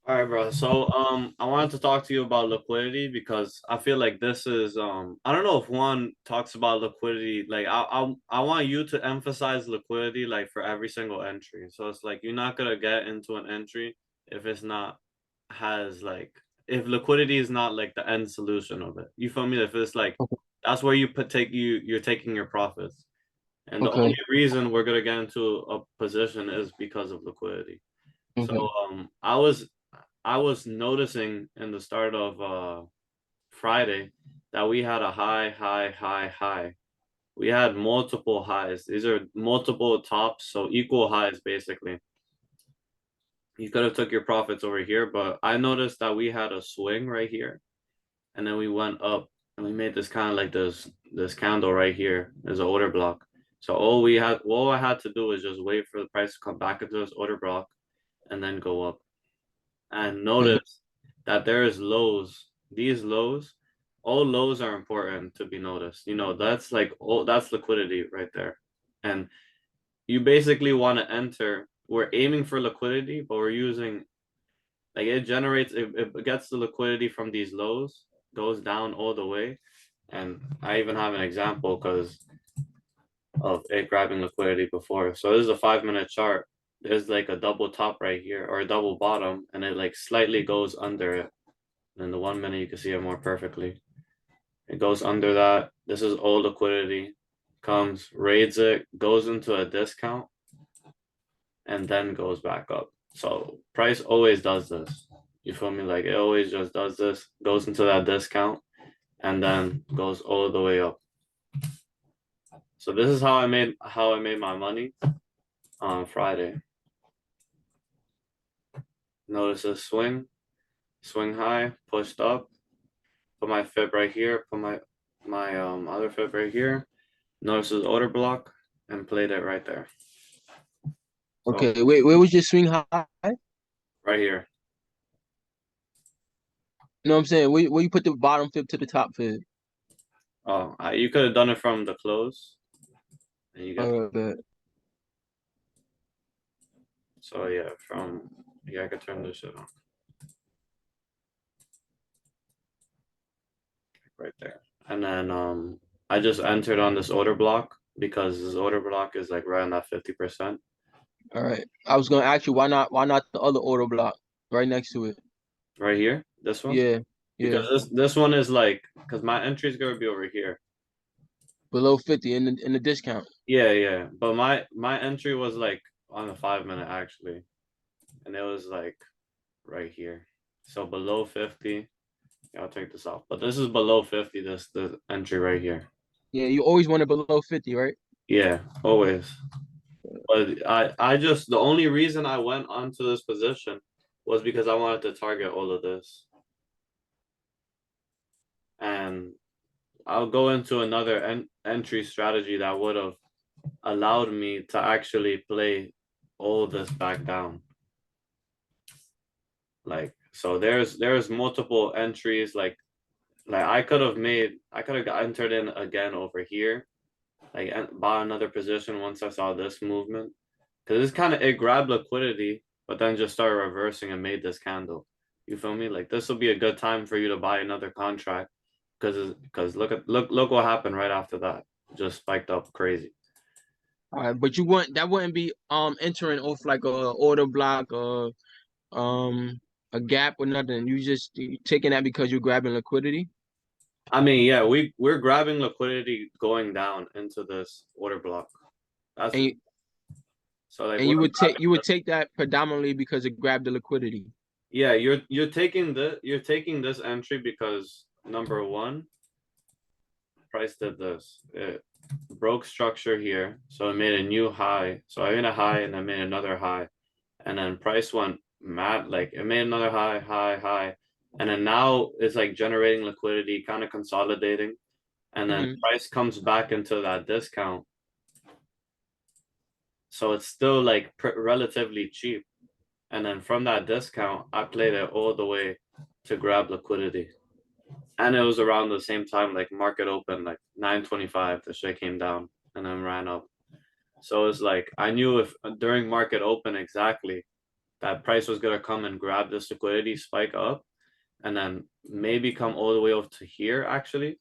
All right, bro. So, I wanted to talk to you about liquidity because I feel like this is, I don't know if one talks about liquidity. Like, I want you to emphasize liquidity, like for every single entry. So it's like you're not gonna get into an entry if it's not has like if liquidity is not like the end solution of it. You feel me? If it's like Okay. that's where you're taking your profits, and the only Okay. reason we're gonna get into a position is because of liquidity. So, Okay. I was noticing in the start of Friday that we had a high, high, high, high. We had multiple highs. These are multiple tops, so equal highs basically. You could have took your profits over here, but I noticed that we had a swing right here, and then we went up and we made this kind of like this candle right here as an order block. So all I had to do was just wait for the price to come back into this order block and then go up. And Okay. notice that there is lows. These lows, all lows are important to be noticed. That's like that's liquidity right there. And you basically want to enter. We're aiming for liquidity, but we're using like it gets the liquidity from these lows, goes down all the way. And I even have an example because of it grabbing liquidity before. So this is a 5 minute chart. There's like a double top right here or a double bottom, and it like slightly goes under it. And in the 1 minute, you can see it more perfectly. It goes under that. This is all liquidity. Comes, raids it, goes into a discount, and then goes back up. So price always does this. You feel me? Like it always just does this, goes into that discount, and then goes all the way up. So this is how I made my money on Friday. Notice this swing high, pushed up, put my fib right here, put my other fib right here. Notice this order block and played it right there. So Okay. Wait, where was your swing high? You right here. know what I'm saying? Where you put the bottom fib to the top fib? Oh, you could have done it from the close, and you get But so yeah. From yeah, I could turn this shit on right there, and then I just entered on this order block because this order block is like right on that 50% all right. I was gonna ask you why not the other order block right next to it? right here. This one Yeah. because Yeah. this one is like because my entry is gonna be over here. Below 50 in the discount. Yeah, yeah, but my entry was like on the 5 minute actually, and it was like right here. So below 50. Yeah, I'll take this off. But this is below 50, this the entry right here. Yeah, you always want it below 50, right? Yeah, always. But I just the only reason I went onto this position was because I wanted to target all of this. And I'll go into another entry strategy that would have allowed me to actually play all this back down. Like so there's multiple entries like I could have entered in again over here like bought another position once I saw this movement because this kind of it grabbed liquidity, but then just started reversing and made this candle. You feel me? Like this will be a good time for you to buy another contract because look what happened right after that. Just spiked up crazy. All right, but that wouldn't be entering off like a order block or a gap or nothing. You taking that because you're grabbing liquidity. I mean, yeah, we're grabbing liquidity going down into this order block. That's And you, so like and we're you grabbing would take that predominantly because it grabbed the liquidity. yeah, you're taking this entry because number one, price did this. It broke structure here, so it made a new high. So I made a high and I made another high, and then price went mad. Like it made another high, high, high, and then now it's like generating liquidity, kind of consolidating, and then Hmm. price comes back into that discount. So it's still like relatively cheap. And then from that discount, I played it all the way to grab liquidity. And it was around the same time, like market open, like 9:25, the shit came down and then ran up. So it's like I knew if during market open exactly that price was gonna come and grab this liquidity, spike up, and then maybe come all the way up to here actually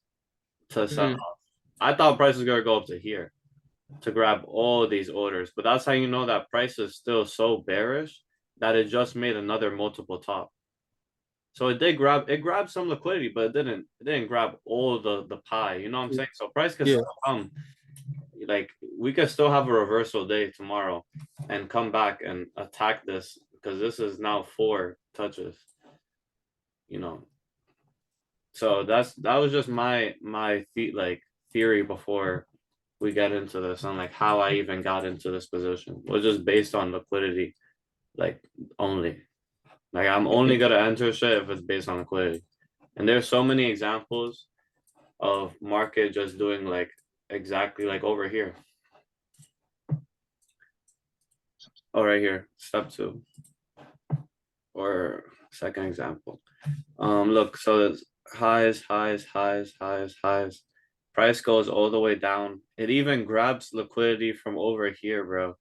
to sell Mm-hmm. off. I thought price was gonna go up to here to grab all these orders, but that's how you know that price is still so bearish that it just made another multiple top. So it grabbed some liquidity, but it didn't grab all the pie. You know what I'm saying? So price could Yeah. still come. Like we could still have a reversal day tomorrow and come back and attack this because this is now 4 touches, you know. So that was just my theory before we get into this on like how I even got into this position was just based on liquidity, like only. Like I'm only gonna enter shit if it's based on liquidity. And there's so many examples of market just doing like exactly like over here. Oh, right here, step 2 or second example. Look, so it's highs, highs, highs, highs, highs. Price goes all the way down. It even grabs liquidity from over here, bro,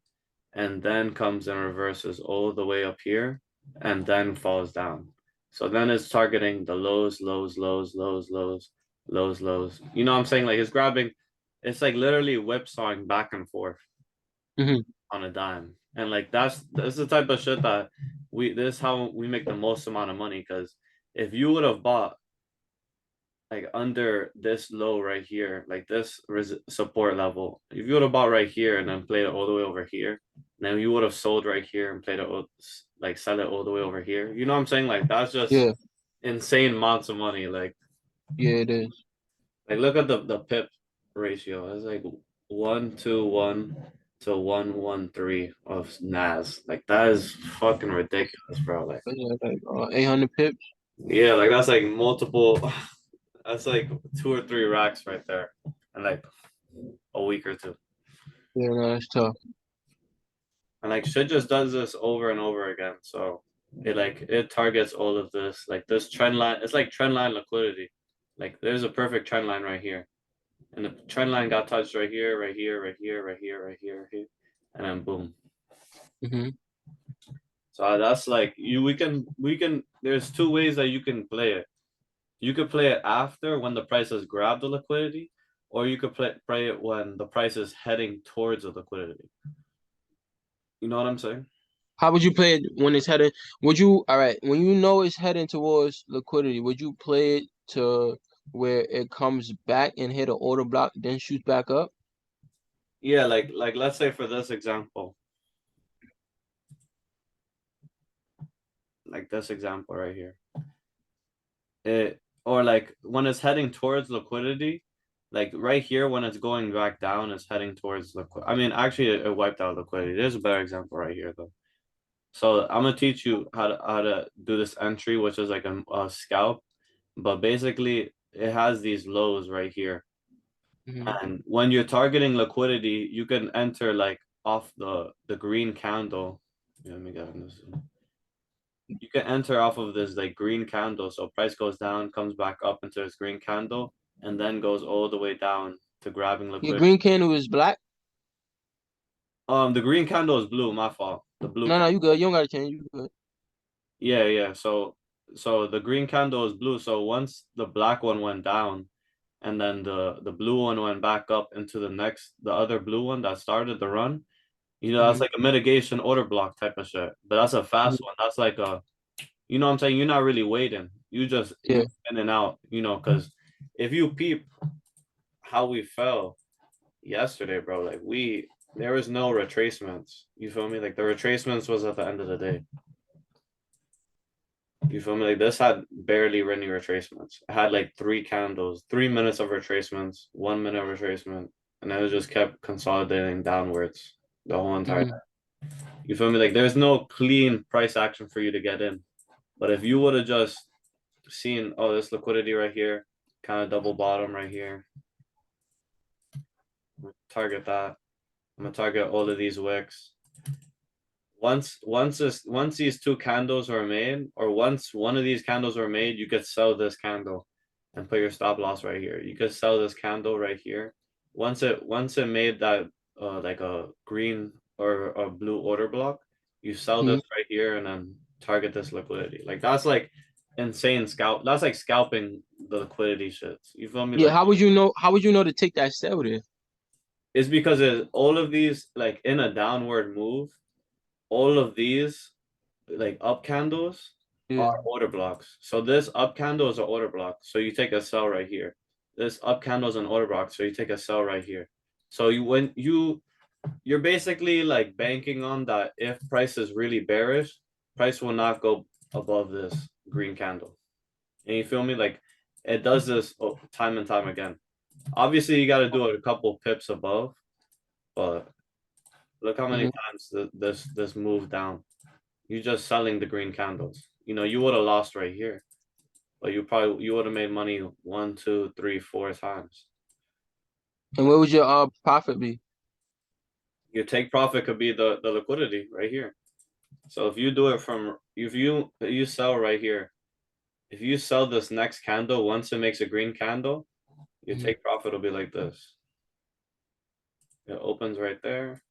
and then comes and reverses all the way up here and then falls down. So then it's targeting the lows, lows, lows, lows, lows, lows, lows. You know what I'm saying? Like it's grabbing, it's like literally whipsawing back and forth Mm-hmm. on a dime. And like that's the type of shit that this is how we make the most amount of money. Because if you would have bought like under this low right here, like this support level, if you would have bought right here and then played it all the way over here, then you would have sold right here and played it like sell it all the way over here. You know what I'm saying? Like that's just Yeah. insane amounts of money. Yeah, it is. Like look at the pip ratio. It's like 1 to 1 to 1 1 3 of NAS. Like that is fucking ridiculous, bro. Like Yeah, like 800 pips. yeah, like that's like multiple. That's like 2 or 3 racks right there, and like a week or two. Yeah, no, that's tough. And like shit just does this over and over again. So it targets all of this. Like this trend line, it's like trend line liquidity. Like there's a perfect trend line right here. And the trend line got touched right here, right here, right here, right here, right here, right here. And then boom. Mm-hmm. So that's like we can there's 2 ways that you can play it. You could play it after when the price has grabbed the liquidity, or you could play it when the price is heading towards the liquidity. You know what I'm saying? How would you play it when it's heading? Would you, all right, when you know it's heading towards liquidity, would you play it to where it comes back and hit an order block, then shoots back up? Yeah, like let's say for this example, like this example right here. It or like when it's heading towards liquidity, like right here when it's going back down, it's heading towards liquid. I mean, actually, it wiped out liquidity. There's a better example right here though. So I'm gonna teach you how to do this entry, which is like a scalp, but basically it has these lows right here. Mm-hmm. And when you're targeting liquidity, you can enter like off the green candle. Yeah, let me get on this. You can enter off of this like green candle. So price goes down, comes back up into this green candle, and then goes all the way down to grabbing Your liquidity. green candle is black? The green candle is blue, my fault. The blue No, no, candle. you good. You don't gotta change. You good. Yeah, yeah. So the green candle is blue. So once the black one went down, and then the blue one went back up into the other blue one that started the run. That's Mm-hmm. like a mitigation order block type of shit. But that's a fast one. That's like what I'm saying? You're not really waiting. You just Yeah. move in and out, because if you peep how we fell yesterday, bro, like there was no retracements. You feel me? Like the retracements was at the end of the day. You feel me? Like this had barely any retracements. It had like 3 candles, 3 minutes of retracements, 1 minute retracement, and then it just kept consolidating downwards the whole entire Mm-hmm. time. You feel me? Like there's no clean price action for you to get in. But if you would have just seen, oh, this liquidity right here, kind of double bottom right here, target that. I'm gonna target all of these wicks. Once these 2 candles are made, or once one of these candles are made, you could sell this candle and put your stop loss right here. You could sell this candle right here. Once it made that like a green or a blue order block, You sell Mhm. this right here and then target this liquidity. Like that's like insane scalp. That's like scalping the liquidity shits. You feel me? Yeah, Like how would you know? How would you know to take that sell there? it's because all of these like in a downward move, all of these like up candles Yeah. are order blocks. So this up candle is an order block. So you take a sell right here. This up candle is an order block. So you take a sell right here. So you're basically like banking on that if price is really bearish, price will not go above this green candle. And you feel me? Like it does this time and time again. Obviously, you got to do it a couple pips above, but look how many Hmm. times this moved down. You just selling the green candles. You know, you would have lost right here, but you would have made money one, two, three, four times. And what would your profit be? Your take profit could be the liquidity right here. So if you do it from if you sell right here, if you sell this next candle once it makes a green candle, your Hmm. take profit will be like this. It opens right there.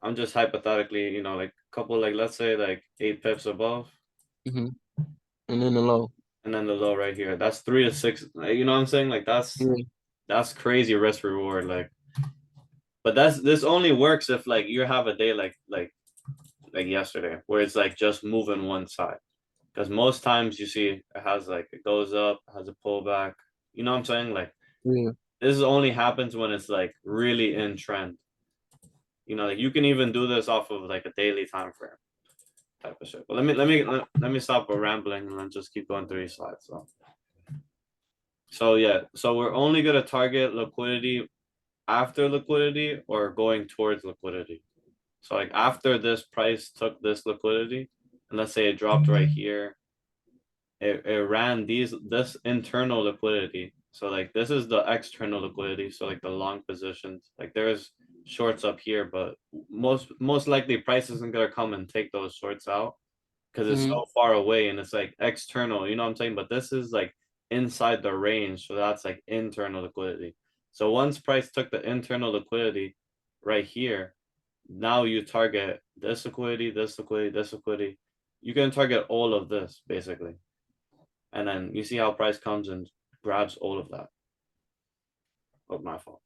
I'm just hypothetically, like a couple, like let's say like 8 pips above, Hmm. And then the low. and then the low right here. That's 3 to 6. You know what I'm saying? Like Yeah. that's crazy risk reward. Like, but this only works if like you have a day like yesterday where it's like just moving one side. Because most times you see it has like it goes up, has a pullback. You know what I'm saying? Like Yeah. this only happens when it's like really in trend. Like you can even do this off of like a daily time frame type of shit. But let me stop rambling and then just keep going through these slides. So yeah, so we're only gonna target liquidity after liquidity or going towards liquidity. So like after this price took this liquidity, and let's say it dropped right here, it ran this internal liquidity. So like this is the external liquidity. So like the long positions, like there's shorts up here, but most likely price isn't gonna come and take those shorts out because it's Hmm. so far away and it's like external, you know what I'm saying? But this is like inside the range, so that's like internal liquidity. So once price took the internal liquidity right here, now you target this liquidity, this liquidity, this liquidity. You can target all of this basically. And then you see how price comes and grabs all of that. Oh, my fault.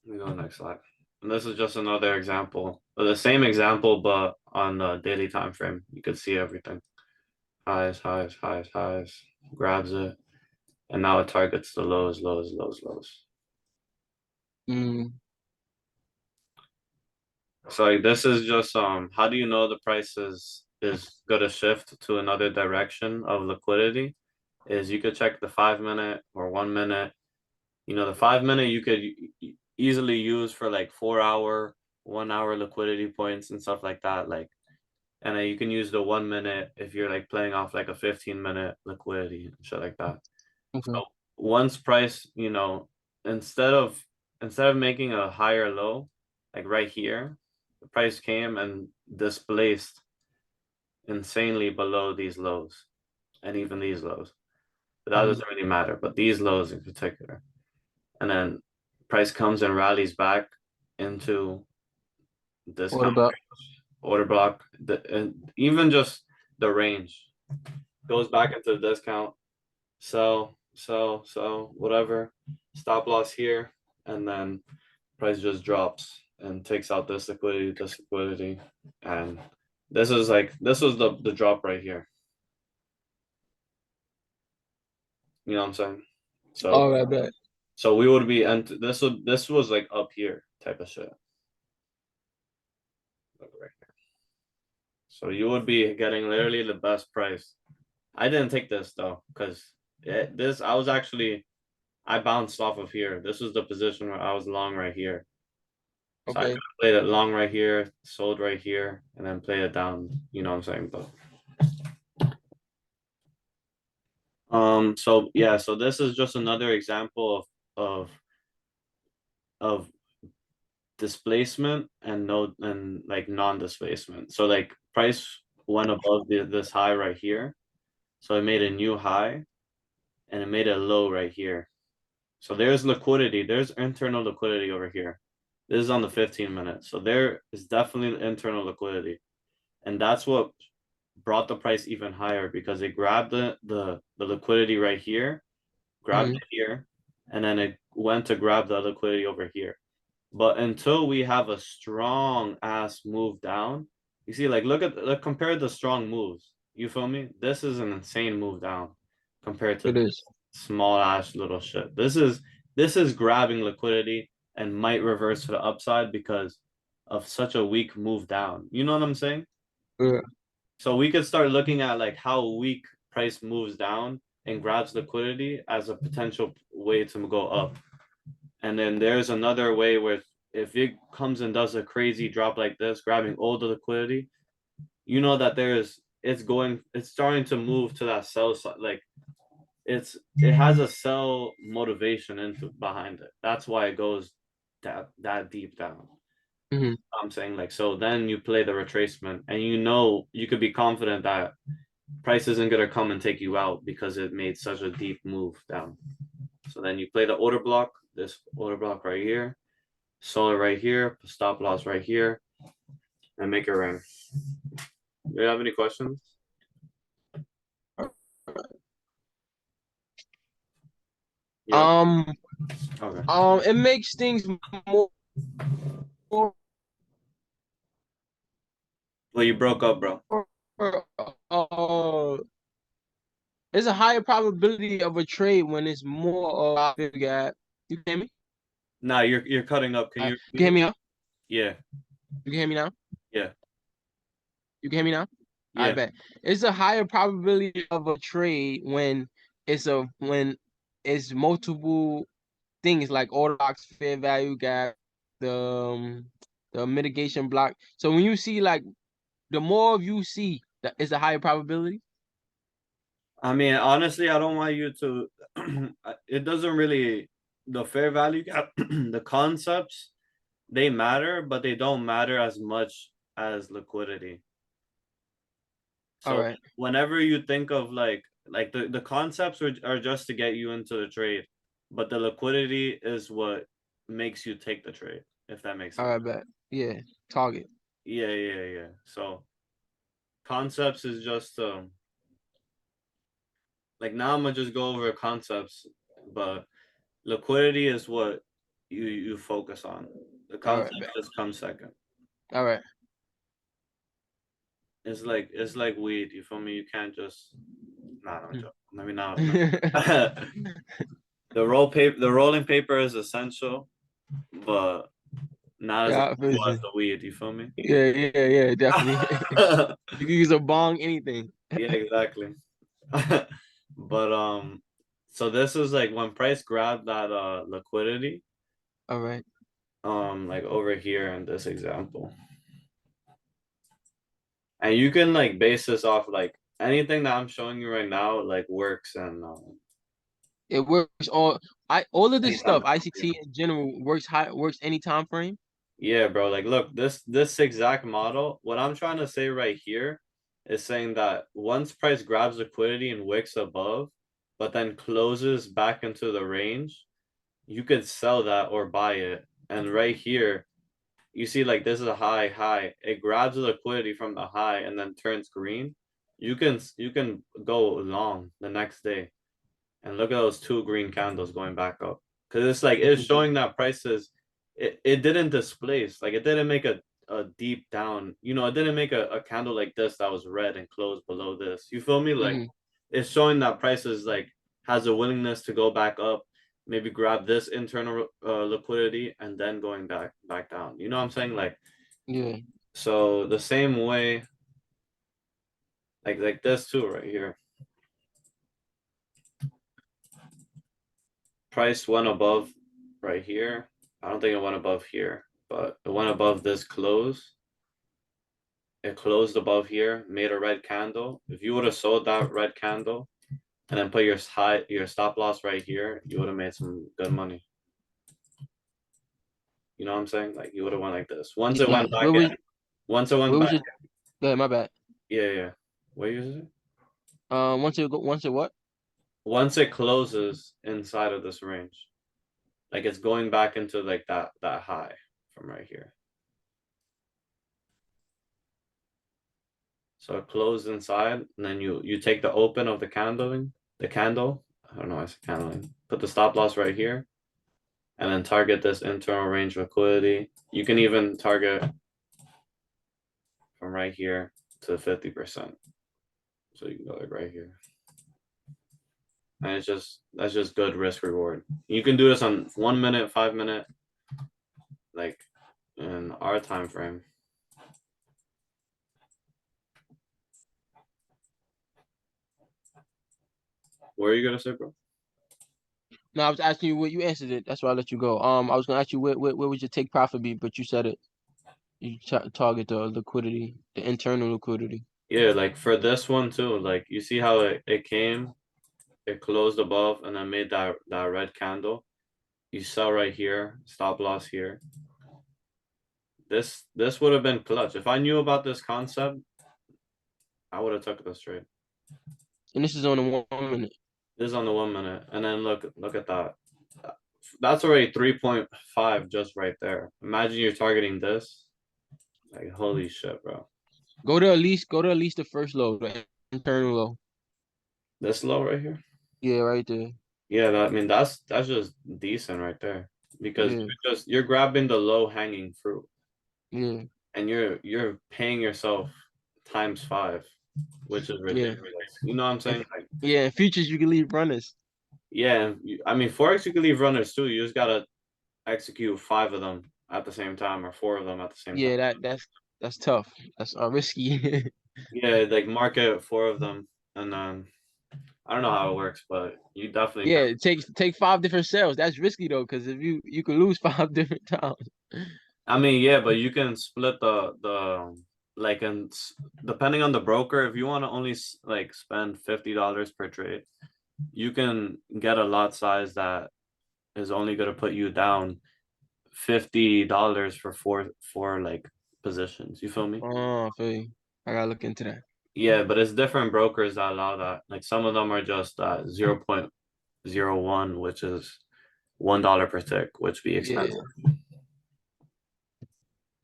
Let me go to the next slide. And this is just another example, or the same example, but on the daily time frame. You could see everything. Highs, highs, highs, highs. Grabs it, and now it targets the lows, lows, lows, lows. Mm. So like, this is just how do you know the price is gonna shift to another direction of liquidity? Is you could check the 5 minute or 1 minute. The 5 minute you could easily use for like 4 hour, 1 hour liquidity points and stuff like that. Like, and then you can use the 1 minute if you're like playing off like a 15-minute liquidity and shit like that. Okay. So once price, instead of instead of making a higher low, like right here, the price came and displaced insanely below these lows and even these lows. But that Hmm. doesn't really matter. But these lows in particular. And then price comes and rallies back into What discount about? order block, and even just the range goes back into the discount, sell, whatever, stop loss here, and then price just drops and takes out this liquidity, and this was the drop right here. You know what I'm saying? So All right, bet. so we would be and this was like up here type of shit. So you would be getting literally the best price. I didn't take this though, because this I bounced off of here. This was the position where I was long right here. So I could Okay. have played it long right here, sold right here, and then play it down. You know what I'm saying? But so yeah, so this is just another example of of displacement and no and like non-displacement. So like price went above this high right here. So it made a new high and it made a low right here. So there's liquidity, there's internal liquidity over here. This is on the 15 minutes. So there is definitely internal liquidity. And that's what brought the price even higher because it grabbed the liquidity right here, grabbed Mm-hmm. it here, and then it went to grab the liquidity over here. But until we have a strong ass move down, you see, like compare the strong moves. You feel me? This is an insane move down compared to It this is. small ass little shit. This is grabbing liquidity and might reverse to the upside because of such a weak move down. You know what I'm saying? Yeah. So we could start looking at like how weak price moves down and grabs liquidity as a potential way to go up. And then there's another way where if it comes and does a crazy drop like this, grabbing all the liquidity, you know that it's starting to move to that sell side. Like it has a sell motivation into behind it. That's why it goes that deep down. Mm-hmm. I'm saying like so then you play the retracement and you know you could be confident that price isn't gonna come and take you out because it made such a deep move down. So then you play the order block, this order block right here, solar right here, stop loss right here, and make it rain. Do you have any questions? Yep. Um, Okay. it makes things more, Well, you broke up, bro. uh, there's a higher probability of a trade when it's more of a gap. You can hear me? Nah, you're cutting up. Can You you can repeat hear it? me now? Yeah. You can hear me now? Yeah. You can hear me now? I Yeah. bet. It's a higher probability of a trade when it's multiple things like order blocks, fair value gap, the the mitigation block. So when you see like the more of you see, that is a higher probability. I mean, honestly, I don't want you to. It doesn't really the fair value gap. The concepts they matter, but they don't matter as much as liquidity. All So right, whenever you think of like the concepts are just to get you into the trade, but the liquidity is what makes you take the trade, if that makes all sense. right, bet. Yeah, target. Yeah, yeah, yeah. So concepts is just like now I'm gonna just go over concepts, but liquidity is what you focus on. The All right, concepts bet. just come second. All right. It's like weed. You feel me? You can't just nah, no Hmm. joke. Maybe not. No. The rolling paper is essential, but not as Yeah, essential as vision. the weed. You feel me? Yeah, yeah, yeah, definitely. You can use a bong, anything. Yeah, exactly. But so this is like when price grabbed that liquidity, All right. like over here in this example. And you can like base this off like anything that I'm showing you right now like works and It works all of this anytime. stuff, ICT in general works any time frame. Yeah, bro. Like, look, this exact model. What I'm trying to say right here is saying that once price grabs liquidity and wicks above, but then closes back into the range, you could sell that or buy it. And right here, you see, like this is a high. It grabs the liquidity from the high and then turns green. You can go long the next day and look at those two green candles going back up because it's like it's showing that prices it didn't displace like it didn't make a deep down, it didn't make a candle like this that was red and closed below this, you feel me, like Mm-hmm. it's showing that prices like has a willingness to go back up, maybe grab this internal liquidity and then going back down, you know what I'm saying, like Yeah. so the same way like this too right here, price went above right here. I don't think it went above here, but it went above this close. It closed above here, made a red candle. If you would have sold that red candle and then put your stop loss right here, you would have made some good money. You know what I'm saying? Like you would have went like this. Once it Yeah. went back in, once it went Where was back, your go ahead, my bad. yeah, yeah. What is it? Once it what? Once it closes inside of this range, like it's going back into like that high. from right here. So it closed inside, and then you take the open of the candling, the candle. I don't know why it's candling. Put the stop loss right here, and then target this internal range liquidity. You can even target from right here to 50%. So you can go like right here. And it's just that's just good risk reward. You can do this on 1 minute, 5 minute, like in our time frame. Where are you gonna say, bro? No, I was asking you what you answered it. That's why I let you go. I was gonna ask you where would your take profit be, but you said it. You target the liquidity, the internal liquidity. Yeah, like for this one too, like you see how it came, it closed above and then made that red candle. You sell right here, stop loss here. This would have been clutch. If I knew about this concept, I would have took this trade. And this is on the 1 minute. This is on the 1 minute. And then look at that. That's already 3.5 just right there. Imagine you're targeting this. Like holy shit, bro. Go to at least the first low, the internal low. This low right here. Yeah, right there. Yeah, I mean that's just decent right there. Because Yeah, you're grabbing the low hanging fruit yeah, and you're paying yourself times 5, which is yeah, ridiculous. You know what I'm and saying? Like yeah. In futures, you can leave runners. yeah, I mean Forex you can leave runners too. You just gotta execute 5 of them at the same time or 4 of them at the same time. Yeah, that's tough. That's risky. Yeah, like market 4 of them and I don't know how it works, but you definitely can. Yeah, take 5 different sales. That's risky though, because if you can lose 5 different times. I mean, yeah, but you can split the like and depending on the broker, if you want to only like spend $50 per trade, you can get a lot size that is only going to put you down $50 for four like positions. You feel me? Oh, I feel you. I gotta look into that. Yeah, but it's different brokers that allow that. Like some of them are just 0.01, which is $1 per tick, which be expensive. Yeah.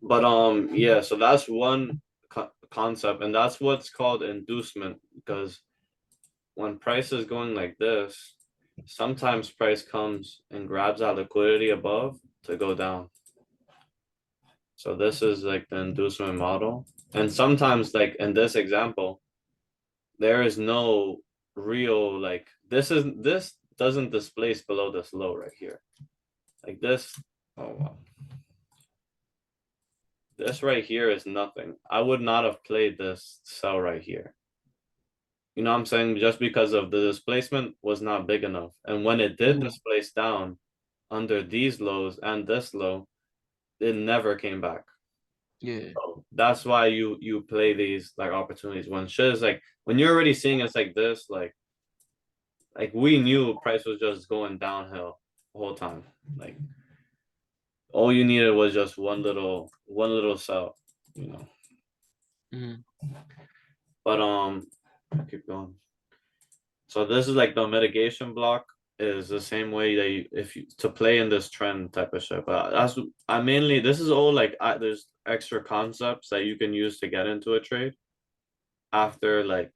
But yeah, so that's one concept, and that's what's called inducement. Because when price is going like this, sometimes price comes and grabs that liquidity above to go down. So this is like the inducement model, and sometimes like in this example, there is no real like this doesn't displace below this low right here, like this. Oh wow. This right here is nothing. I would not have played this sell right here. You know what I'm saying? Just because of the displacement was not big enough. And when it did Mhm. displace down under these lows and this low, it never came back. Yeah. So that's why you play these like opportunities when shit is like when you're already seeing it's like this, like we knew price was just going downhill the whole time. Like all you needed was just one little sell, you know. Hmm. But keep going. So this is like the mitigation block is the same way that you if you to play in this trend type of shit. But that's I mainly this is all like there's extra concepts that you can use to get into a trade after like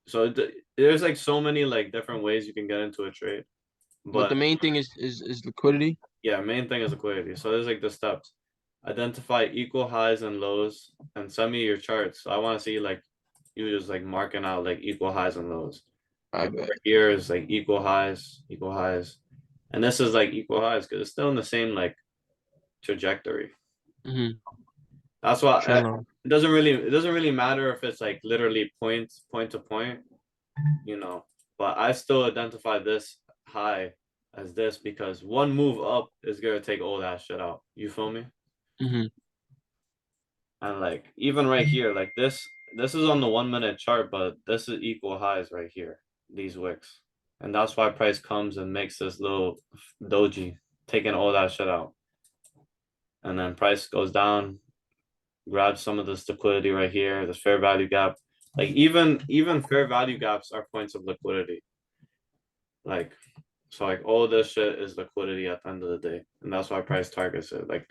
so there's like so many like different ways you can get into a trade. But the But main thing is liquidity. yeah, main thing is liquidity. So there's like the steps. Identify equal highs and lows and send me your charts. So I want to see like you just like marking out like equal highs and lows. I Like bet. over here is like equal highs. And this is like equal highs because it's still in the same like trajectory. Hmm. That's why Trend it doesn't really matter if it's like literally point to point, you know. But I still identify this high as this because one move up is gonna take all that shit out. You feel me? Hmm. And like even right here, like this is on the 1 minute chart, but this is equal highs right here, these wicks. And that's why price comes and makes this little doji, taking all that shit out. And then price goes down, grabs some of this liquidity right here, this fair value gap. Like even fair value gaps are points of liquidity. Like so like all this shit is liquidity at the end of the day. And that's why price targets it. Like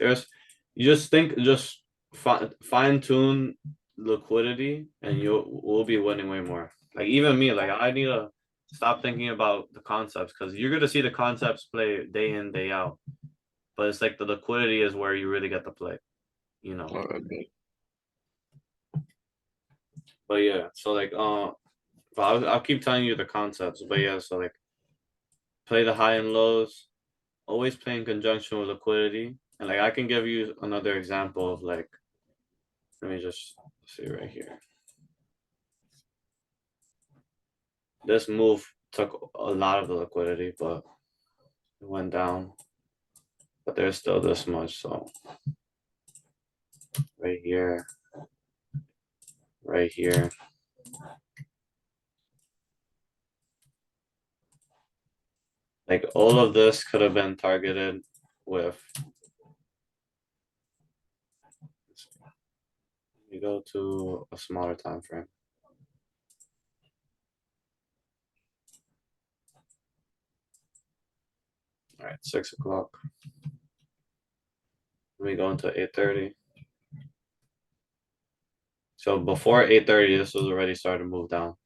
You just think, just fine tune liquidity, and we'll be winning way more. Like even me, like I need to stop thinking about the concepts because you're gonna see the concepts play day in day out, but it's like the liquidity is where you really get to play, you know. Okay. But yeah, so like but I'll keep telling you the concepts. But yeah, so like play the high and lows, always play in conjunction with liquidity, and like I can give you another example of like, let me just see right here. This move took a lot of the liquidity, but it went down. But there's still this much, so right here, right here. Like all of this could have been targeted with, you go to a smaller time frame. All right, 6 o'clock. Let me go into 8:30. So before 8:30, this was already starting to move down.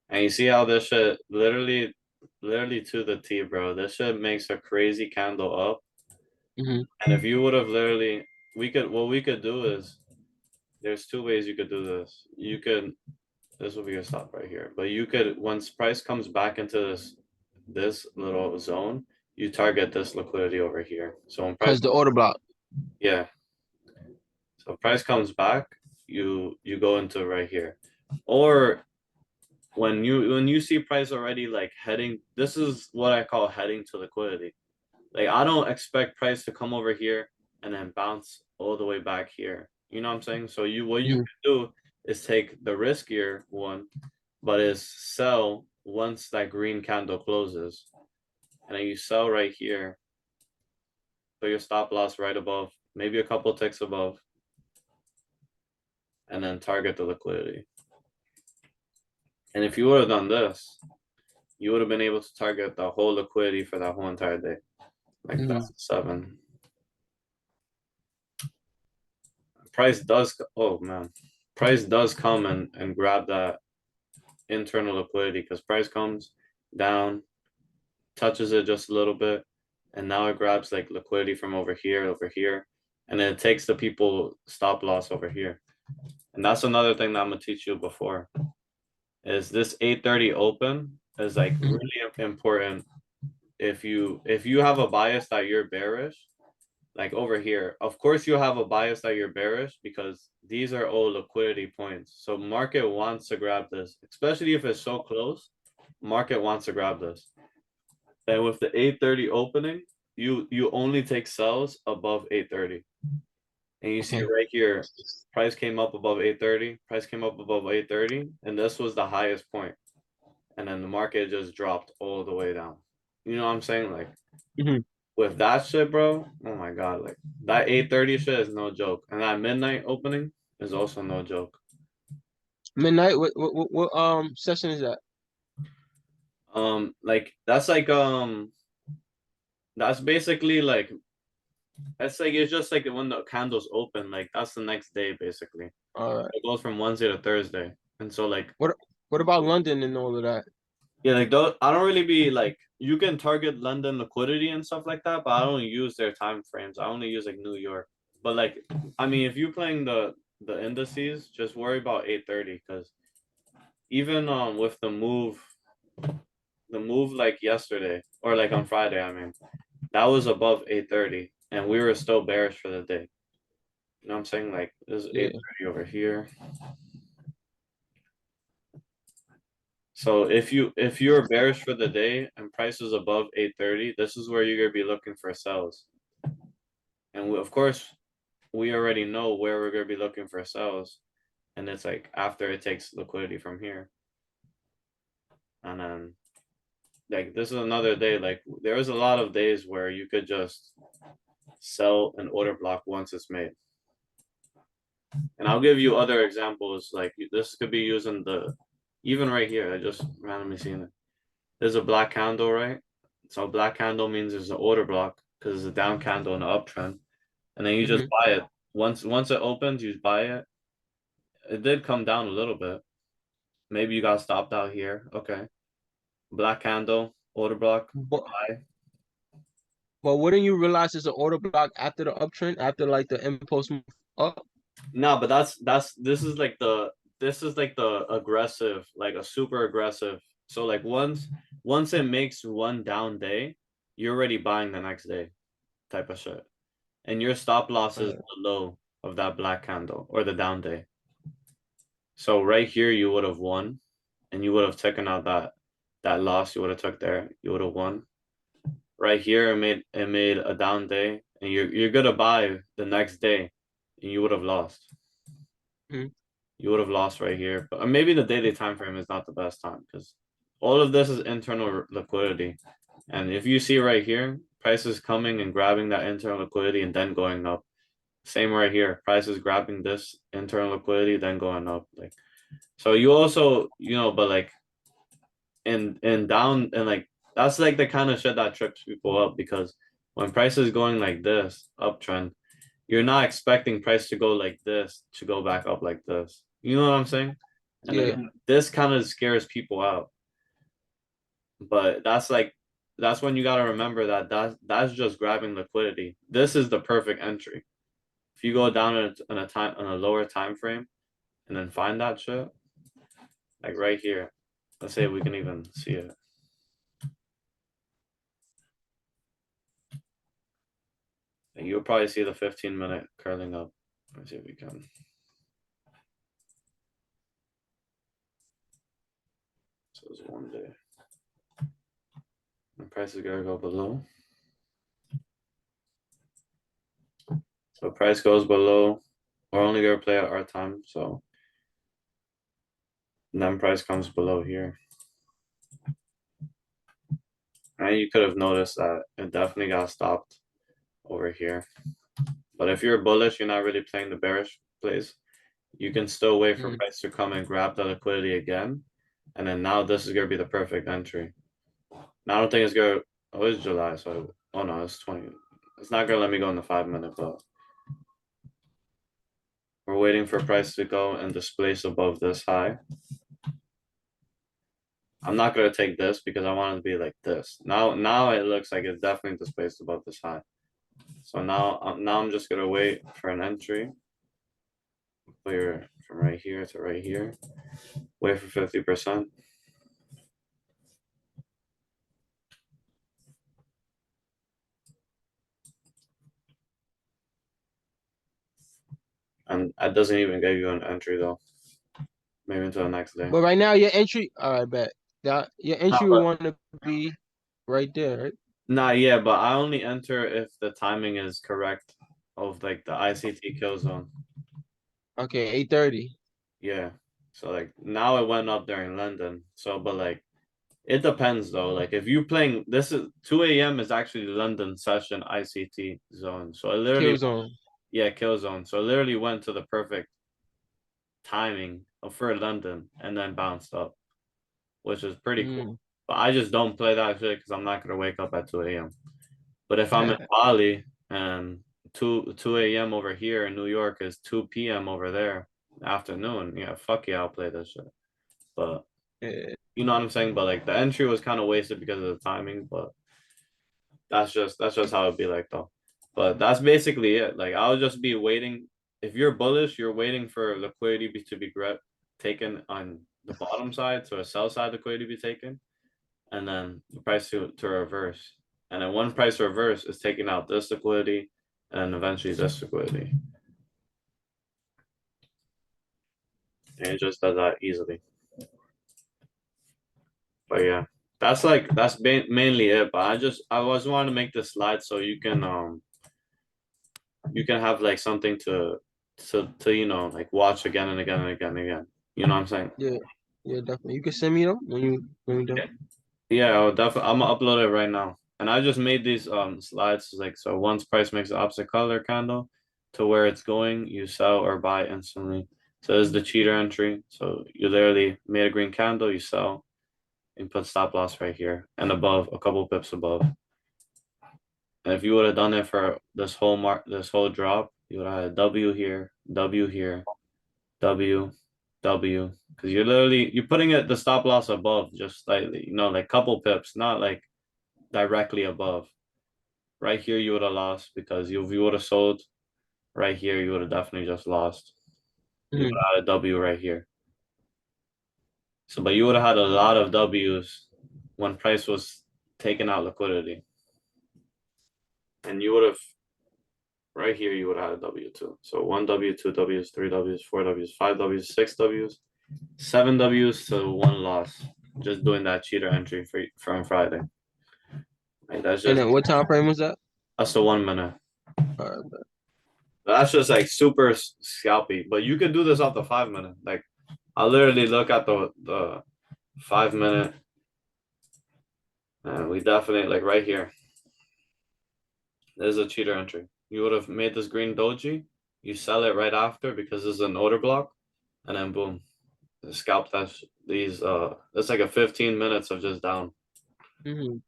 And you see how this shit literally to the T, bro. This shit makes a crazy candle up. Mm-hmm. And if you would have literally, what we could do is, there's two ways you could do this. You could, this will be a stop right here, but you could, once price comes back into this little zone, you target this liquidity over here. So when price, Cause the order block. yeah, so price comes back, you go into right here, or when you see price already like heading, this is what I call heading to liquidity. Like I don't expect price to come over here and then bounce all the way back here. You know what I'm saying? So what you Mm-hmm. can do is take the riskier one, but is sell once that green candle closes. And then you sell right here. Put your stop loss right above, maybe a couple ticks above, and then target the liquidity. And if you would have done this, you would have been able to target the whole liquidity for that whole entire day. Like Mm-hmm. that's 7. Price does, oh man, price does come and grab that internal liquidity because price comes down, touches it just a little bit, and now it grabs like liquidity from over here, and then it takes the people stop loss over here. And that's another thing that I'm gonna teach you before is this 8:30 open is like Mm-hmm. really important. If you have a bias that you're bearish, like over here, of course you have a bias that you're bearish because these are all liquidity points. So market wants to grab this, especially if it's so close. Market wants to grab this. And with the 8:30 opening, you only take sells above 8:30. And you see Okay. right here, price came up above 8:30, price came up above 8:30, and this was the highest point. And then the market just dropped all the way down. You know what I'm saying? Like Mm-hmm. with that shit, bro, oh my god, like that 8:30 shit is no joke. And that midnight opening is also no joke. Midnight. What session is that? Like that's basically like that's like it's just like when the candles open, like that's the next day basically. All right. It goes from Wednesday to Thursday. And so like What about London and all of that? yeah, like those, I don't really be like you can target London liquidity and stuff like that, but I don't use their time frames. I only use like New York. But like I mean if you're playing the indices, just worry about 8:30 because even with the move like yesterday or like on Friday, I mean, that was above 8:30 and we were still bearish for the day. You know what I'm saying? Like this is Yeah. 8:30 over here. So if you're bearish for the day and price is above 8:30, this is where you're gonna be looking for sells. And of course, we already know where we're gonna be looking for sells, and it's like after it takes liquidity from here, and then like this is another day. Like there is a lot of days where you could just sell an order block once it's made. And I'll give you other examples. Like this could be using the even right here. I just randomly seen it. There's a black candle, right? So black candle means there's an order block because it's a down candle in the uptrend, and then you just Mm-hmm. buy it. Once it opens, you buy it. It did come down a little bit. Maybe you got stopped out here. Okay. Black candle, order block, But buy. wouldn't you realize it's an order block after the uptrend, after like the impulse move up? No, but that's this is like the aggressive, like a super aggressive. So like once it makes one down day, you're already buying the next day type of shit. And your stop loss is Uh, the low of that black candle or the down day. So right here you would have won and you would have taken out that loss you would have took there. You would have won. Right here it made a down day and you're gonna buy the next day and you would have lost. mhm. You would have lost right here. But maybe the daily time frame is not the best time because all of this is internal liquidity. And if you see right here, prices coming and grabbing that internal liquidity and then going up. Same right here. Prices grabbing this internal liquidity, then going up. Like so you also, but like and down and like that's like the kind of shit that trips people up because when price is going like this uptrend, you're not expecting price to go like this to go back up like this. You know what I'm saying? And Yeah. then this kind of scares people out. But that's when you got to remember that that's just grabbing liquidity. This is the perfect entry. If you go down in a lower time frame and then find that shit, like right here, let's say we can even see it. And you'll probably see the 15-minute curling up. Let's see if we can. So it's one day. The price is gonna go below. So price goes below. We're only gonna play at our time. So then price comes below here. And you could have noticed that it definitely got stopped over here. But if you're bullish, you're not really playing the bearish plays. You can still wait for Mm. price to come and grab the liquidity again. And then now this is gonna be the perfect entry. Now I don't think it's gonna. Oh, it's July, so oh no, it's 20. It's not gonna let me go in the 5 minute, but we're waiting for price to go and displace above this high. I'm not gonna take this because I want it to be like this. Now it looks like it's definitely displaced above this high. So now I'm just gonna wait for an entry. Clear from right here to right here. Wait for 50%. And that doesn't even give you an entry though. Maybe until the next day. But right now your entry, all right, bet that your No, entry will but want to be right there, right? not yeah, but I only enter if the timing is correct of like the ICT kill zone. Okay, 8:30. Yeah. So like now it went up during London. So but like it depends though. Like if you playing this is 2 a.m. is actually London session ICT zone. So it literally Kill zone. yeah, kill zone. So it literally went to the perfect timing for London and then bounced up, which is pretty cool. Mm. But I just don't play that shit because I'm not gonna wake up at 2 a.m. But if I'm in Bali and 2 a.m. over here in New York is 2 p.m. over there afternoon, yeah, fuck yeah, I'll play this shit. But Yeah, you know what I'm saying? But like the entry was kind of wasted because of the timing, but that's just how it'd be like though. But that's basically it. Like I'll just be waiting. If you're bullish, you're waiting for liquidity to be taken on the bottom side, so a sell side liquidity be taken, and then the price to reverse. And then one price reverse is taking out this liquidity and then eventually this liquidity. And it just does that easily. But yeah, that's mainly it. But I was wanting to make this slide so you can have like something to like watch again and again and again and again. You know what I'm saying? yeah, yeah, definitely. You can send me them when you done. Yeah. Yeah, I'll definitely I'm gonna upload it right now. And I just made these slides like so once price makes the opposite color candle to where it's going, you sell or buy instantly. So this is the cheater entry. So you literally made a green candle, you sell. and put stop loss right here and above, a couple pips above. And if you would have done it for this whole drop, you would have had a W here, W here, W, W, because you're putting it the stop loss above just slightly, like couple pips, not like directly above. Right here you would have lost because if you would have sold right here, you would have definitely just lost. You would Mhm. have had a W right here. So, but you would have had a lot of W's when price was taking out liquidity. And you would have right here, you would have had a W too. So one W, two W's, three W's, four W's, five W's, six W's, seven W's to one loss. Just doing that cheater entry for on Friday. Like And then what time frame was that? that's the 1 minute. All right, bet. That's just like super scalpy. But you could do this off the 5 minute. Like I literally look at the 5 minute, and we definitely like right here. There's a cheater entry. You would have made this green doji. You sell it right after because this is an order block, and then boom, the scalp test. These it's like a 15 minutes of just down. Mhm.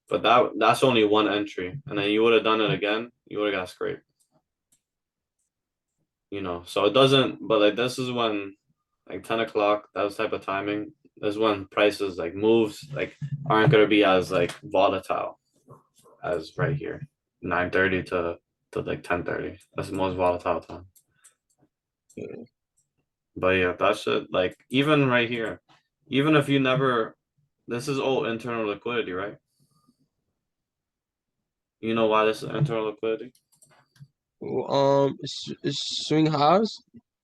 But that's only one entry, and then you would have done it again. You would have got scraped. So it doesn't. But like this is when like 10 o'clock, that type of timing is when prices like moves like aren't gonna be as like volatile as right here, 9:30 to like 10:30. That's the most volatile time. Yeah. But yeah, that's it. Like even right here, even if you never, this is all internal liquidity, right? You know why this is internal liquidity? Swing highs.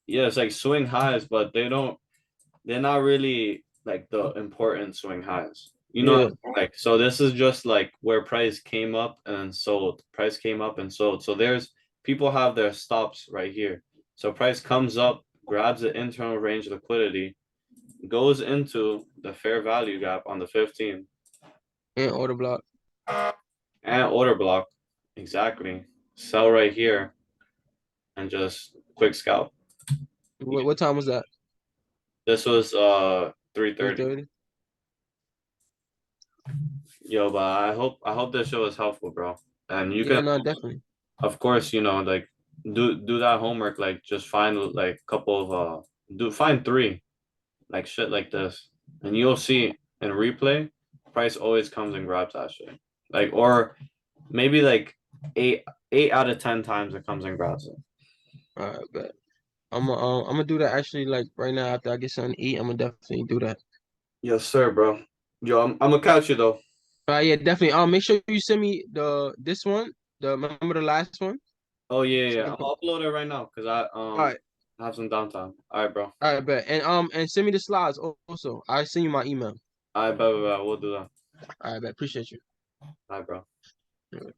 Yeah, it's like swing highs, but they're not really like the important swing highs. Yeah. Like so this is just like where price came up and sold. Price came up and sold. So there's people have their stops right here. So price comes up, grabs the internal range liquidity, goes into the fair value gap on the 15 And order block. and order block. Exactly. Sell right here and just quick scalp. What time was that? This was 3:30. 3:30. Yo, but I hope this show is helpful, bro. And you Yeah, can, no, definitely. of course, like do that homework, like just find like a couple of do find three like shit like this, and you'll see in replay, price always comes and grabs that shit. Like or maybe like eight out of 10 times it comes and grabs it. All right, bet. I'm gonna do that actually like right now after I get something to eat. I'm gonna definitely do that. Yes, sir, bro. Yo, I'm gonna catch you though. Yeah, definitely. Make sure you send me this one. Remember the last one? Oh yeah, yeah. So I I'm can gonna upload it right now because I all right, have some downtime. All right, bro. all right, bet. And send me the slides also. I send you my email. All right, bye, bye, bye. We'll do that. All right, bet. Appreciate you. All right, bro. Yeah.